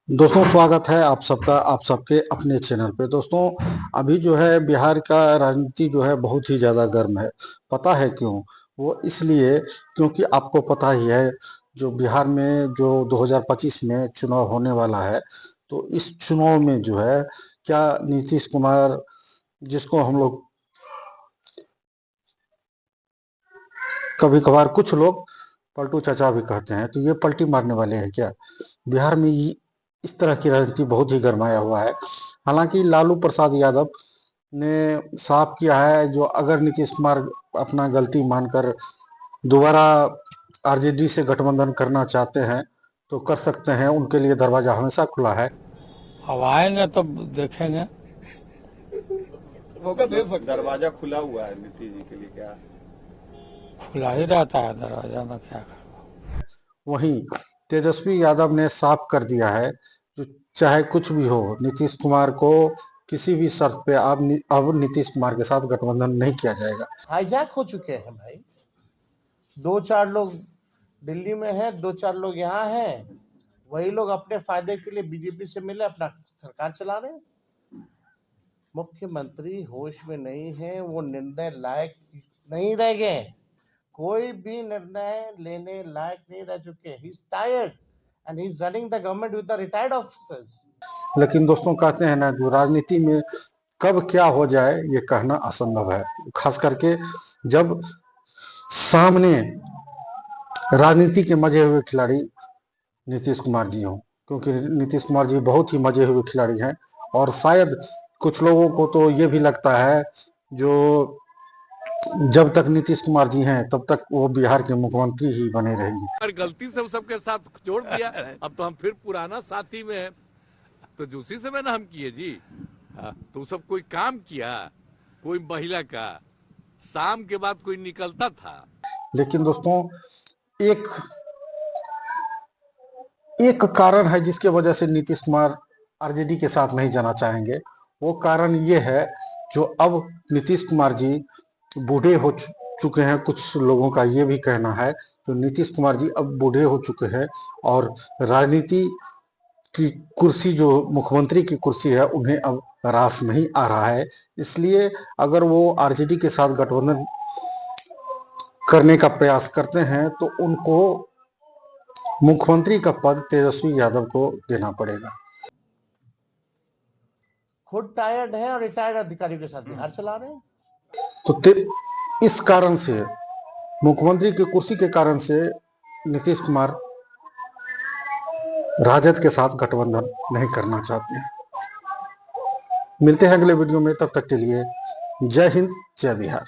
दोस्तों स्वागत है आप सबका आप सबके अपने चैनल पे। दोस्तों अभी जो है बिहार का राजनीति जो है बहुत ही ज़्यादा गर्म है। पता है क्यों? वो इसलिए क्योंकि आपको पता ही है जो बिहार में जो 2025 में चुनाव होने वाला है। तो इस चुनाव में जो है क्या नीतीश कुमार, जिसको हम लोग कभी कभार कुछ लोग पलटू चाचा भी कहते हैं, तो ये पलटी मारने वाले हैं क्या? बिहार में इस तरह की राजनीति बहुत ही गरमाया हुआ है। हालांकि लालू प्रसाद यादव ने साफ किया है, जो अगर नीतीश कुमार अपना गलती मानकर दोबारा आरजेडी से गठबंधन करना चाहते हैं तो कर सकते हैं, उनके लिए दरवाजा हमेशा खुला है। अब आएंगे तब देखेंगे। मौका दे सकते दरवाजा खुला हुआ है नीतीश जी के लिए। क्या खुला ही रहता है दरवाजा में, क्या कर। वहीं तेजस्वी यादव ने साफ कर दिया है, जो चाहे कुछ भी हो, नीतीश कुमार को किसी भी शर्त पे अब नीतीश कुमार के साथ गठबंधन नहीं किया जाएगा। हाईजैक हो चुके हैं भाई। दो चार लोग दिल्ली में हैं, दो चार लोग यहाँ हैं, वही लोग अपने फायदे के लिए बीजेपी से मिले अपना सरकार चला रहे हैं। मुख्यमंत्री होश में नहीं है, वो निर्णय लायक नहीं रह गए, कोई भी निर्णय लेने लायक नहीं रह चुके। He is tired and he is running the government with the retired officers. लेकिन दोस्तों कहते हैं ना, जो राजनीति में कब क्या हो जाए ये कहना असंभव है, खास करके जब सामने राजनीति के मजे हुए खिलाड़ी नीतीश कुमार जी हों, क्योंकि नीतीश कुमार जी बहुत ही मजे हुए खिलाड़ी हैं। और शायद कुछ लोगों को तो ये भी लगता है जो जब तक नीतीश कुमार जी हैं तब तक वो बिहार के मुख्यमंत्री ही बने रहेंगे। और गलती से सबके साथ जोड़ दिया, अब तो हम फिर पुराना साथी में है। तो उसी समय ना हम किए जी। तो सब कोई काम किया, कोई महिला का शाम के बाद कोई निकलता था। लेकिन दोस्तों एक एक कारण है जिसके वजह से नीतीश कुमार आरजेडी के साथ नहीं जाना चाहेंगे। वो कारण ये है, जो अब नीतीश कुमार जी बूढ़े हो चुके हैं। कुछ लोगों का ये भी कहना है जो नीतीश कुमार जी अब बूढ़े हो चुके हैं और राजनीति की कुर्सी, जो मुख्यमंत्री की कुर्सी है, उन्हें अब रास नहीं आ रहा है। इसलिए अगर वो आरजेडी के साथ गठबंधन करने का प्रयास करते हैं तो उनको मुख्यमंत्री का पद तेजस्वी यादव को देना पड़ेगा। खुद टायर्ड है और रिटायर्ड अधिकारियों के साथ बिहार चला रहे हैं। तो इस कारण से, मुख्यमंत्री की कुर्सी के कारण से, नीतीश कुमार राजद के साथ गठबंधन नहीं करना चाहते हैं। मिलते हैं अगले वीडियो में, तब तक के लिए जय हिंद जय बिहार।